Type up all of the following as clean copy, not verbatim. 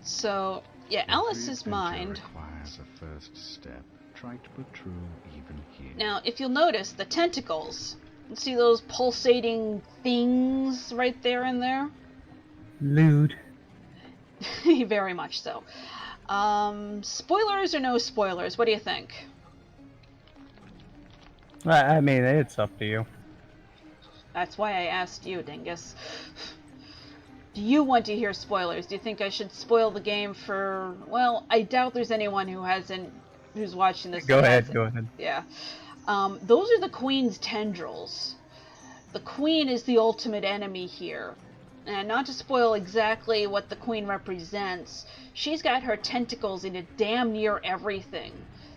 So, yeah, Alice's mind. Requires a first step. Trite but true, even here. Now, if you'll notice, the tentacles. See those pulsating things right there and there? Lewd. Very much so. Spoilers or no spoilers? What do you think? I mean, it's up to you. That's why I asked you, Dingus. Do you want to hear spoilers? Do you think I should spoil the game for... Well, I doubt there's anyone who's watching this. Go ahead, go ahead. Yeah. Those are the Queen's tendrils. The Queen is the ultimate enemy here. And not to spoil exactly what the Queen represents, she's got her tentacles into damn near everything.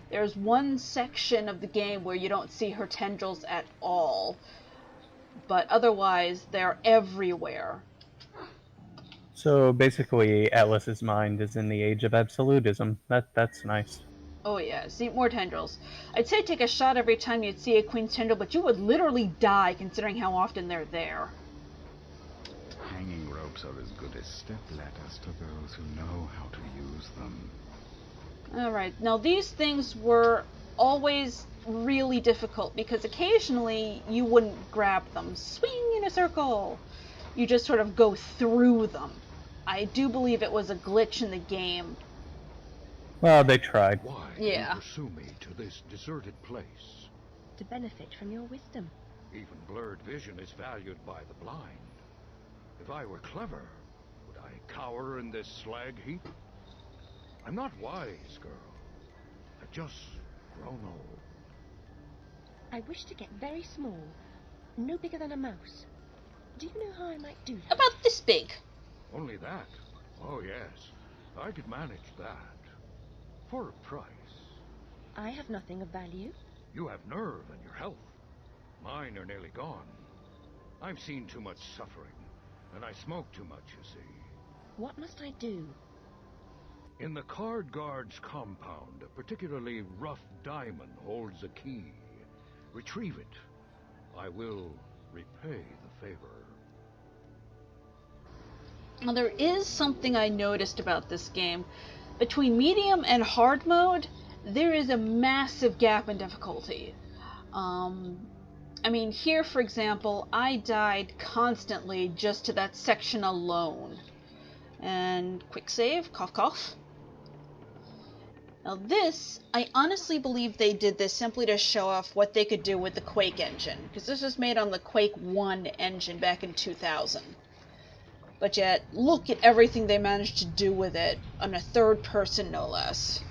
There's one section of the game where you don't see her tendrils at all. But otherwise, they're everywhere. So basically, Atlas's mind is in the age of absolutism. That's nice. Oh yeah, see, more tendrils. I'd say take a shot every time you'd see a Queen's tendril, but you would literally die considering how often they're there. Hanging ropes are as good as step-ladders to those who know how to use them. Alright, now these things were always really difficult because occasionally you wouldn't grab them. Swing in a circle! You just sort of go through them. I do believe it was a glitch in the game. Well, they tried. Why Yeah. do you pursue me to this deserted place? To benefit from your wisdom. Even blurred vision is valued by the blind. If I were clever, would I cower in this slag heap? I'm not wise, girl. I've just grown old. I wish to get very small, no bigger than a mouse. Do you know how I might do that? About this big. Only that? Oh, yes. I could manage that. For a price. I have nothing of value. You have nerve and your health. Mine are nearly gone. I've seen too much suffering, and I smoke too much, you see. What must I do? In the Card Guard's compound, a particularly rough diamond holds a key. Retrieve it. I will repay the favor. Now there is something I noticed about this game. Between medium and hard mode, there is a massive gap in difficulty. I mean, here, for example, I died constantly just to that section alone. And quick save, cough cough. Now this, I honestly believe they did this simply to show off what they could do with the Quake engine, because this was made on the Quake 1 engine back in 2000. But yet, look at everything they managed to do with it, on a third person no less.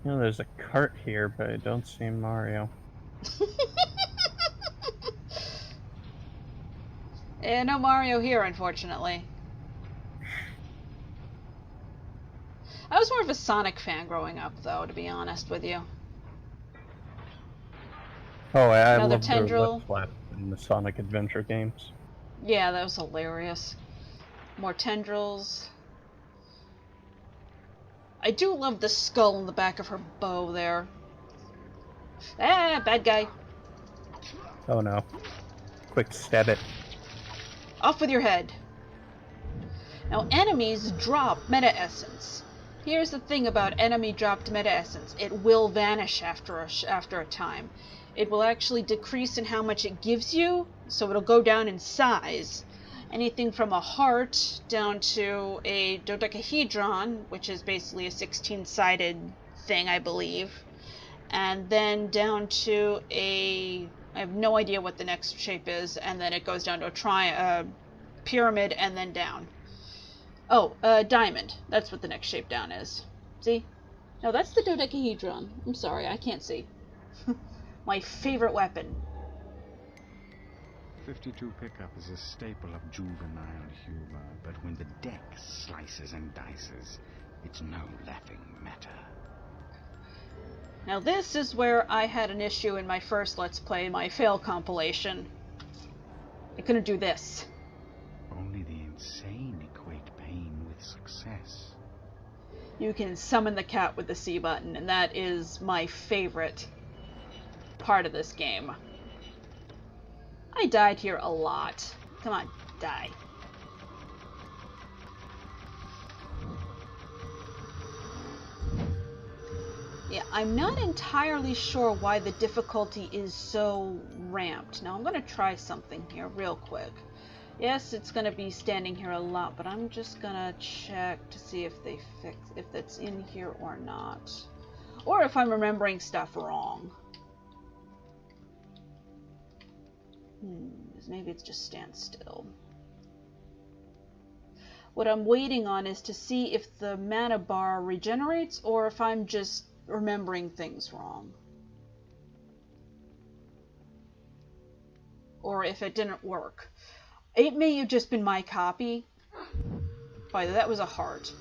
You know, there's a cart here, but I don't see Mario. Yeah, no Mario here, unfortunately. I was more of a Sonic fan growing up, though, to be honest with you. Oh, I Another love the tendril. lip flap in the Sonic Adventure games. Yeah, that was hilarious. More tendrils. I do love the skull in the back of her bow there. Ah, bad guy. Oh no. Quick, stab it. Off with your head. Now, enemies drop meta essence. Here's the thing about enemy dropped meta essence. It will vanish after a time. It will actually decrease in how much it gives you, so it'll go down in size. Anything from a heart down to a dodecahedron, which is basically a 16-sided thing, I believe. And then down to a... I have no idea what the next shape is, and then it goes down to a pyramid and then down. Oh, diamond. That's what the next shape down is. See? No, that's the dodecahedron. I'm sorry, I can't see. My favorite weapon. 52 pickup is a staple of juvenile humor, but when the deck slices and dices, it's no laughing matter. Now this is where I had an issue in my first Let's Play, my fail compilation. I couldn't do this. Only the insane equate pain with success. You can summon the cat with the C button, and that is my favorite. part of this game. I died here a lot. Come on, die. Yeah, I'm not entirely sure why the difficulty is so ramped. Now I'm going to try something here real quick. Yes, it's going to be standing here a lot, but I'm just going to check to see if they if that's in here or not. Or if I'm remembering stuff wrong. Maybe it's just stand still. What I'm waiting on is to see if the mana bar regenerates or if I'm just remembering things wrong. Or if it didn't work. It may have just been my copy. By the way, that was a heart.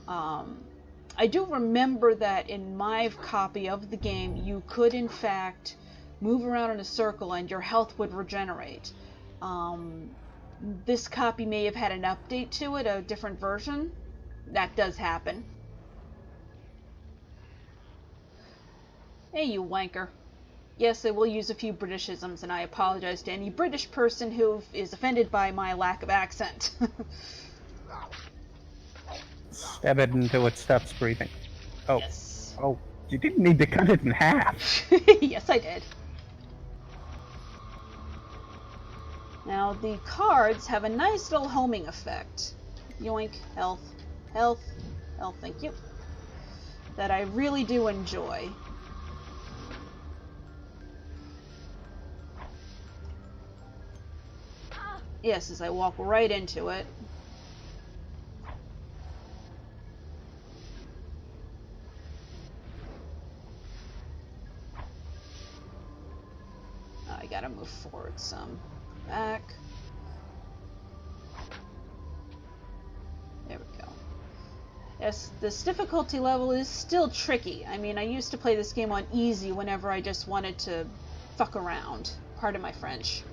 I do remember that in my copy of the game, you could in fact move around in a circle and your health would regenerate. This copy may have had an update to it, a different version. That does happen. Hey, you wanker. Yes, I will use a few Britishisms, and I apologize to any British person who is offended by my lack of accent. Stab it until it stops breathing. Oh. Yes. Oh, you didn't need to cut it in half. Yes, I did. Now, the cards have a nice little homing effect. Yoink, health, health, health, thank you. That I really do enjoy. Yes, as I walk right into it. I gotta move forward some. Back. There we go. Yes, this difficulty level is still tricky. I mean, I used to play this game on easy whenever I just wanted to fuck around. Pardon my French.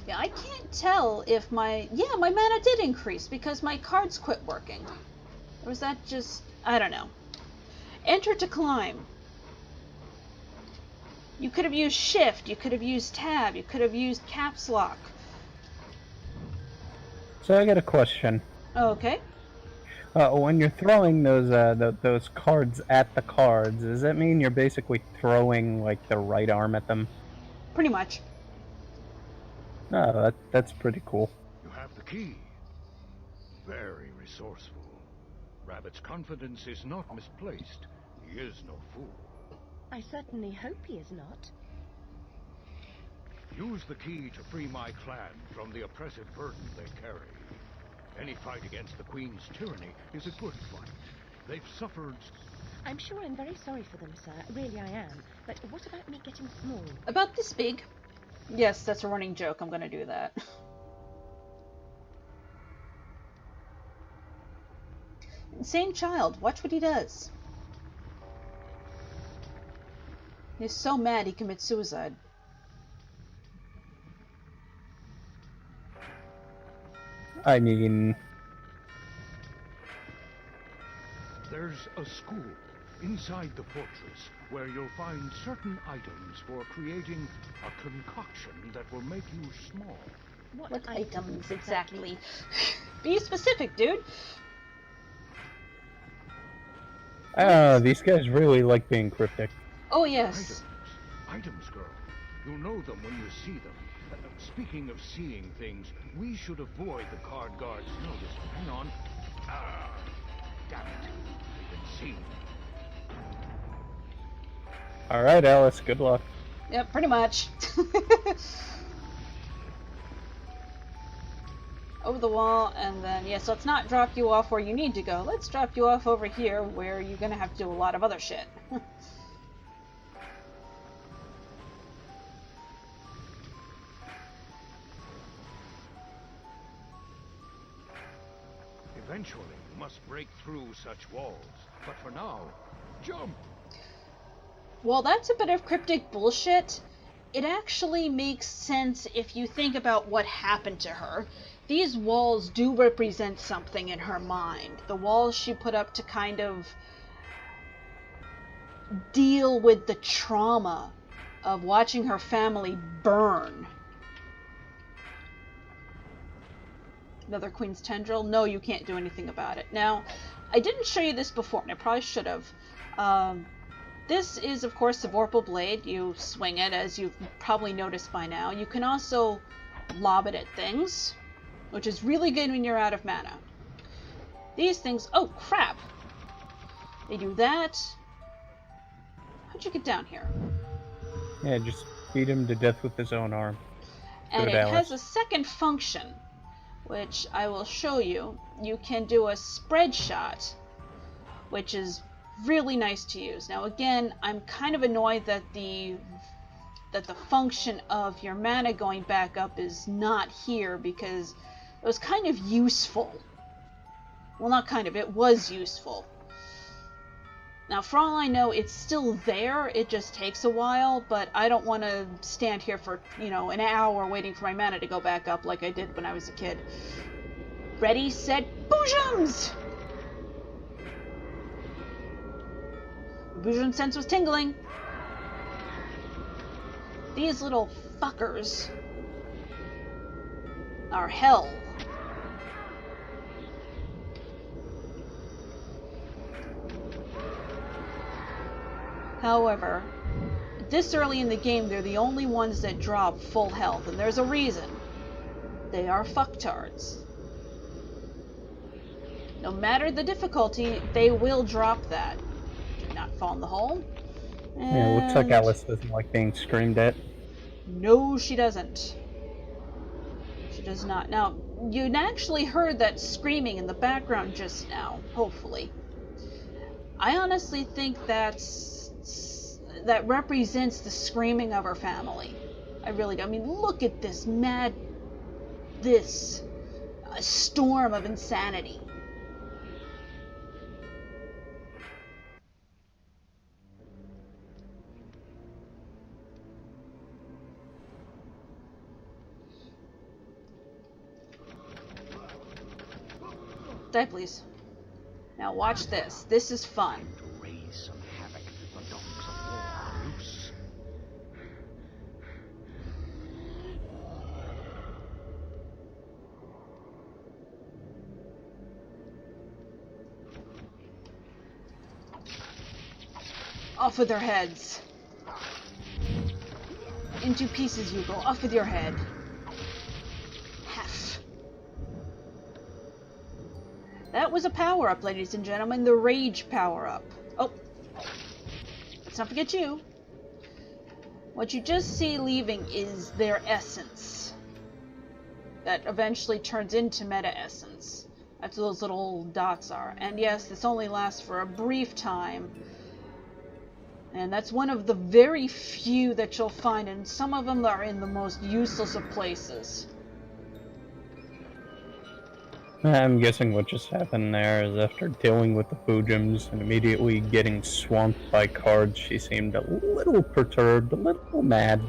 Yeah, I can't tell if my mana did increase because my cards quit working. Or was that just, I don't know. Enter to climb. You could have used shift, you could have used tab, you could have used caps lock. So I got a question. Okay. When you're throwing those cards at the cards, does that mean you're basically throwing like the right arm at them? Pretty much. Oh, that's pretty cool. You have the key. Very resourceful. Rabbit's confidence is not misplaced. He is no fool. I certainly hope he is not. Use the key to free my clan from the oppressive burden they carry. Any fight against the Queen's tyranny is a good fight. They've suffered... I'm sure I'm very sorry for them, sir. Really I am. But what about me getting small? About this big. Yes, that's a running joke. I'm gonna do that. Insane child. Watch what he does. He's so mad he commits suicide. I mean... There's a school inside the fortress where you'll find certain items for creating a concoction that will make you small. What items exactly? Be specific, dude. These guys really like being cryptic. Oh, yes. Items, girl. You'll know them when you see them. Speaking of seeing things, we should avoid the card guard's notice. Hang on. Damn it. They've been seen. Alright, Alice, good luck. Yep, pretty much. Over the wall, and then, yes, let's not drop you off where you need to go. Let's drop you off over here where you're gonna have to do a lot of other shit. Eventually, you must break through such walls. But for now, jump! Well, that's a bit of cryptic bullshit. it actually makes sense if you think about what happened to her. These walls do represent something in her mind. The walls she put up to kind of deal with the trauma of watching her family burn. Another Queen's Tendril? No, you can't do anything about it. Now, I didn't show you this before, and I probably should have. This is, of course, the Vorpal Blade. You swing it, as you've probably noticed by now. You can also lob it at things, which is really good when you're out of mana. These things... Oh, crap! They do that. How'd you get down here? Yeah, just beat him to death with his own arm. And Good it Alice. has a second function, which I will show you. You can do a spread shot, which is really nice to use. Now again, I'm kind of annoyed that the function of your mana going back up is not here, because it was kind of useful. Well, not kind of, it was useful. Now, for all I know, it's still there, it just takes a while, but I don't want to stand here for, you know, an hour waiting for my mana to go back up like I did when I was a kid. Ready, set, boojums! Boojum sense was tingling. These little fuckers are hell. However, this early in the game, they're the only ones that drop full health, and there's a reason. They are fucktards. No matter the difficulty, they will drop that. Did not fall in the hole. Yeah, it looks like Alice doesn't like being screamed at. No, she doesn't. She does not. Now, you actually heard that screaming in the background just now, hopefully. I honestly think that represents the screaming of her family. I really do. I mean, look at this storm of insanity. Die, please. Now watch this. This is fun. To raise some havoc, the dogs of war are loose. Off with their heads. Into pieces you go. Off with your head. Half. That was a power-up, ladies and gentlemen. The rage power-up. Oh. Let's not forget you. What you just see leaving is their essence. That eventually turns into meta essence. That's what those little dots are. And yes, this only lasts for a brief time. And that's one of the very few that you'll find, and some of them are in the most useless of places. I'm guessing what just happened there is after dealing with the Boojums and immediately getting swamped by cards, she seemed a little perturbed, a little mad.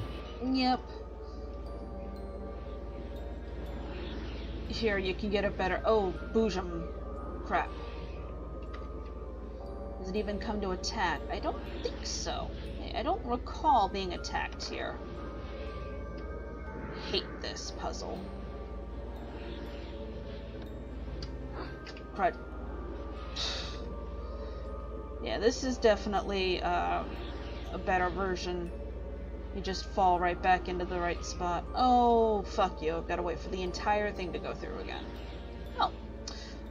Yep. Here, you can get a better... Oh, Boojum. Crap. Does it even come to attack? I don't think so. I don't recall being attacked here. Hate this puzzle. Crud. Yeah, this is definitely a better version. You just fall right back into the right spot. Oh, fuck you. I've got to wait for the entire thing to go through again. Well,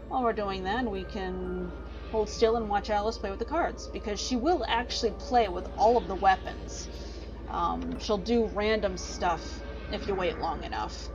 while we're doing that, we can hold still and watch Alice play with the cards, because she will actually play with all of the weapons. She'll do random stuff if you wait long enough.